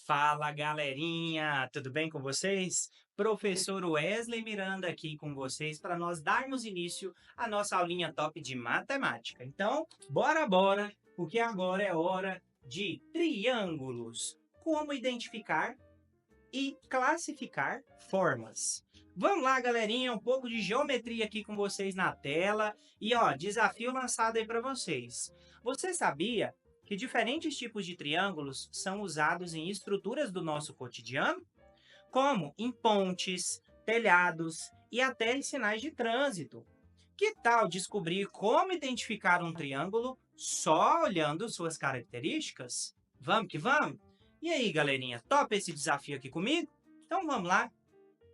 Fala galerinha, tudo bem com vocês? Professor Wesley Miranda aqui com vocês para nós darmos início à nossa aulinha top de matemática. Então, bora, porque agora é hora de triângulos. Como identificar e classificar formas. Vamos lá, galerinha, um pouco de geometria aqui com vocês na tela. E ó, desafio lançado aí para vocês. Você sabia que diferentes tipos de triângulos são usados em estruturas do nosso cotidiano? Como em pontes, telhados e até em sinais de trânsito. Que tal descobrir como identificar um triângulo só olhando suas características? Vamos que vamos? E aí, galerinha, topa esse desafio aqui comigo? Então vamos lá.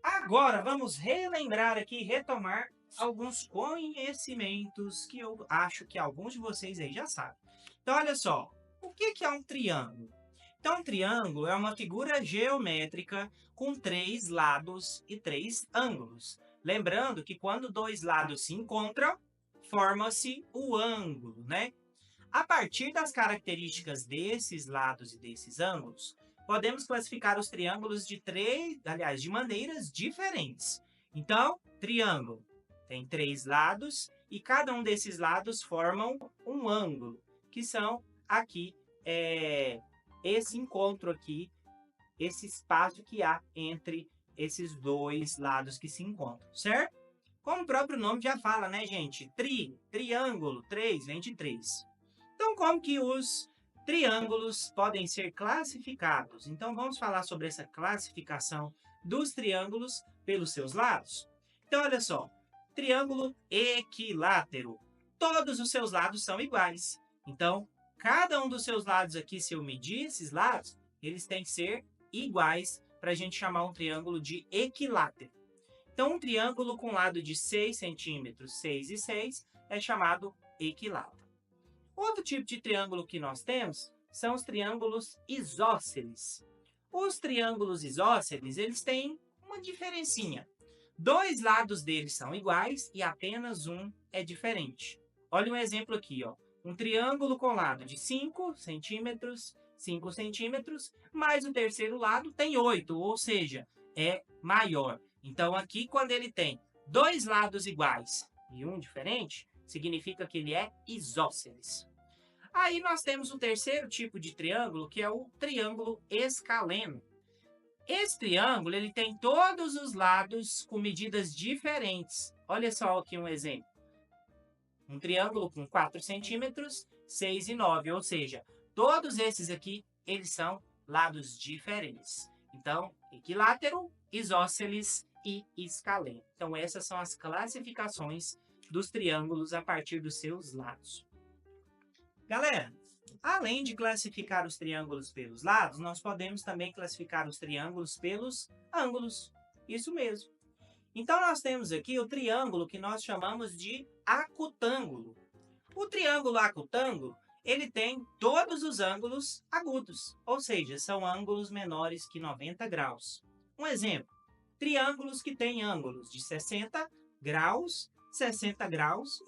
Agora vamos relembrar aqui, retomar alguns conhecimentos que eu acho que alguns de vocês aí já sabem. Então, olha só, o que é um triângulo? Então, um triângulo é uma figura geométrica com três lados e três ângulos. Lembrando que quando dois lados se encontram, forma-se o ângulo, né? A partir das características desses lados e desses ângulos, podemos classificar os triângulos de maneiras diferentes. Então, triângulo tem três lados e cada um desses lados formam um ângulo, que são aqui, esse encontro aqui, esse espaço que há entre esses dois lados que se encontram, certo? Como o próprio nome já fala, né, gente? Triângulo, três, vem de três. Então, como que os triângulos podem ser classificados? Então, vamos falar sobre essa classificação dos triângulos pelos seus lados? Então, olha só, triângulo equilátero. Todos os seus lados são iguais. Então, cada um dos seus lados aqui, se eu medir esses lados, eles têm que ser iguais para a gente chamar um triângulo de equilátero. Então, um triângulo com lado de 6 centímetros, 6 e 6, é chamado equilátero. Outro tipo de triângulo que nós temos são os triângulos isósceles. Os triângulos isósceles, eles têm uma diferencinha. Dois lados deles são iguais e apenas um é diferente. Olha um exemplo aqui, ó. Um triângulo com lado de 5 centímetros, mas o terceiro lado tem 8, ou seja, é maior. Então, aqui, quando ele tem dois lados iguais e um diferente, significa que ele é isósceles. Aí nós temos o terceiro tipo de triângulo, que é o triângulo escaleno. Esse triângulo ele tem todos os lados com medidas diferentes. Olha só aqui um exemplo. Um triângulo com 4 centímetros, 6 e 9, ou seja, todos esses aqui, eles são lados diferentes. Então, equilátero, isósceles e escaleno. Então, essas são as classificações dos triângulos a partir dos seus lados. Galera, além de classificar os triângulos pelos lados, nós podemos também classificar os triângulos pelos ângulos. Isso mesmo. Então, nós temos aqui o triângulo que nós chamamos de acutângulo. O triângulo acutângulo, ele tem todos os ângulos agudos, ou seja, são ângulos menores que 90 graus. Um exemplo, triângulos que têm ângulos de 60 graus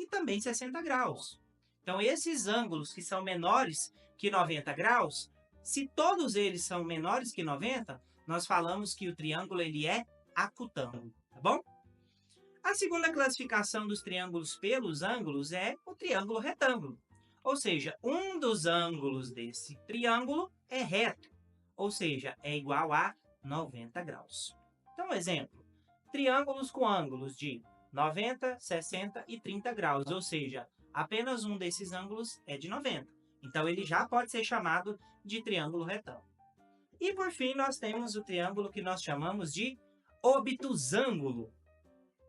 e também 60 graus. Então, esses ângulos que são menores que 90 graus, se todos eles são menores que 90, nós falamos que o triângulo ele é acutângulo, tá bom? A segunda classificação dos triângulos pelos ângulos é o triângulo retângulo. Ou seja, um dos ângulos desse triângulo é reto, ou seja, é igual a 90 graus. Então, exemplo, triângulos com ângulos de 90, 60 e 30 graus, ou seja, apenas um desses ângulos é de 90. Então, ele já pode ser chamado de triângulo retângulo. E, por fim, nós temos o triângulo que nós chamamos de obtusângulo.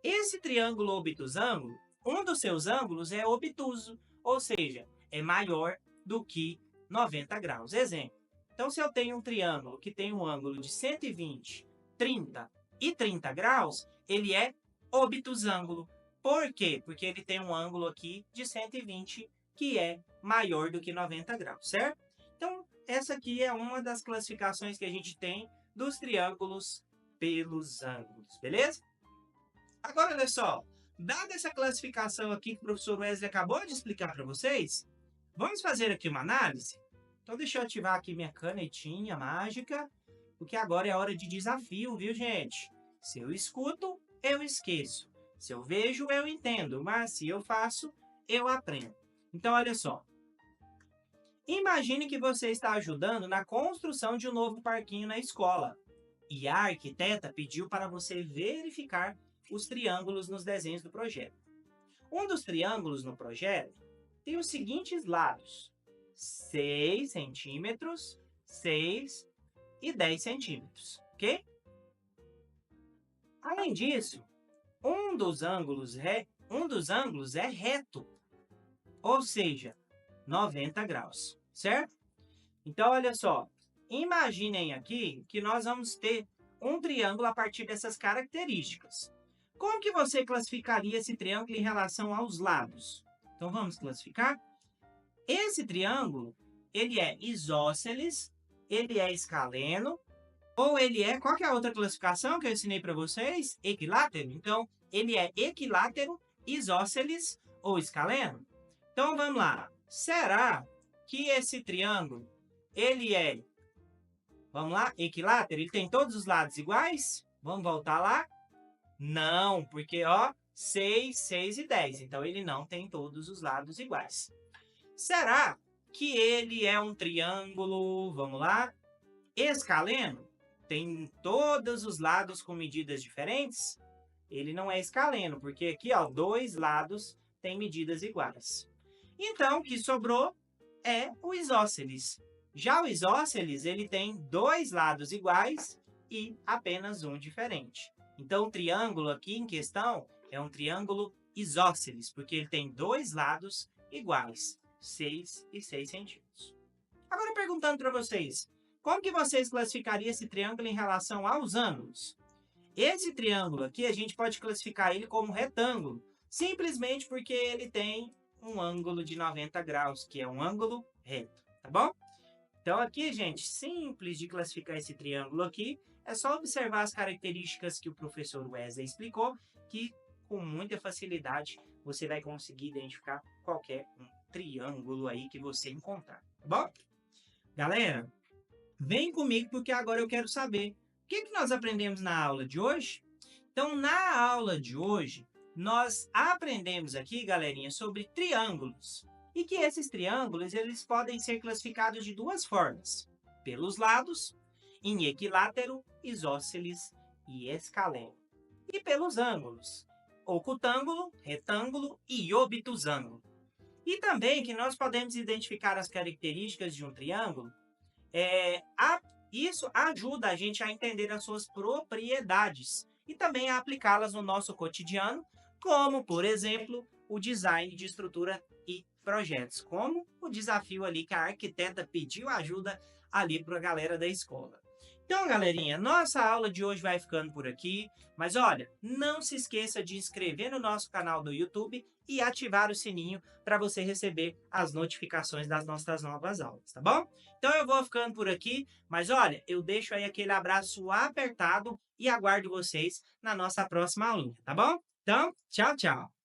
Esse triângulo obtusângulo, um dos seus ângulos é obtuso, ou seja, é maior do que 90 graus. Exemplo, então, se eu tenho um triângulo que tem um ângulo de 120, 30 e 30 graus, ele é obtusângulo. Por quê? Porque ele tem um ângulo aqui de 120 que é maior do que 90 graus, certo? Então, essa aqui é uma das classificações que a gente tem dos triângulos pelos ângulos, beleza? Agora, olha só, dada essa classificação aqui que o professor Wesley acabou de explicar para vocês, vamos fazer aqui uma análise? Então, deixa eu ativar aqui minha canetinha mágica porque agora é hora de desafio, viu, gente? Se eu escuto, eu esqueço. Se eu vejo, eu entendo, mas se eu faço, eu aprendo. Então, olha só. Imagine que você está ajudando na construção de um novo parquinho na escola. E a arquiteta pediu para você verificar os triângulos nos desenhos do projeto. Um dos triângulos no projeto tem os seguintes lados: 6 centímetros, 6 e 10 centímetros, ok? Além disso, um dos ângulos é reto, ou seja, 90 graus, certo? Então, olha só, imaginem aqui que nós vamos ter um triângulo a partir dessas características. Como que você classificaria esse triângulo em relação aos lados? Então, vamos classificar? Esse triângulo, ele é isósceles, ele é escaleno, ou ele é... Qual que é a outra classificação que eu ensinei para vocês? Equilátero. Então, ele é equilátero, isósceles ou escaleno? Então, vamos lá. Será que esse triângulo, ele é, vamos lá, equilátero? Ele tem todos os lados iguais? Vamos voltar lá? Não, porque, ó, 6, 6 e 10. Então, ele não tem todos os lados iguais. Será que ele é um triângulo, vamos lá, escaleno? Tem todos os lados com medidas diferentes? Ele não é escaleno, porque aqui, ó, dois lados têm medidas iguais. Então, o que sobrou é o isósceles. Já o isósceles, ele tem dois lados iguais e apenas um diferente. Então, o triângulo aqui em questão é um triângulo isósceles, porque ele tem dois lados iguais, 6 e 6 centímetros. Agora, perguntando para vocês, como que vocês classificariam esse triângulo em relação aos ângulos? Esse triângulo aqui, a gente pode classificar ele como retângulo, simplesmente porque ele tem um ângulo de 90 graus, que é um ângulo reto, tá bom? Então, aqui, gente, simples de classificar esse triângulo aqui, é só observar as características que o professor Wesley explicou, que com muita facilidade você vai conseguir identificar qualquer triângulo aí que você encontrar, tá bom? Galera, vem comigo porque agora eu quero saber o que nós aprendemos na aula de hoje. Então, na aula de hoje, nós aprendemos aqui, galerinha, sobre triângulos. E que esses triângulos eles podem ser classificados de duas formas: pelos lados, em equilátero, isósceles e escaleno. E pelos ângulos, ocutângulo, retângulo e obtusângulo. E também que nós podemos identificar as características de um triângulo. Isso ajuda a gente a entender as suas propriedades e também a aplicá-las no nosso cotidiano, como, por exemplo, o design de estrutura e projetos, como o desafio ali que a arquiteta pediu ajuda ali para a galera da escola. Então, galerinha, nossa aula de hoje vai ficando por aqui, mas olha, não se esqueça de inscrever no nosso canal do YouTube e ativar o sininho para você receber as notificações das nossas novas aulas, tá bom? Então eu vou ficando por aqui, mas olha, eu deixo aí aquele abraço apertado e aguardo vocês na nossa próxima aula, tá bom? Então, tchau, tchau!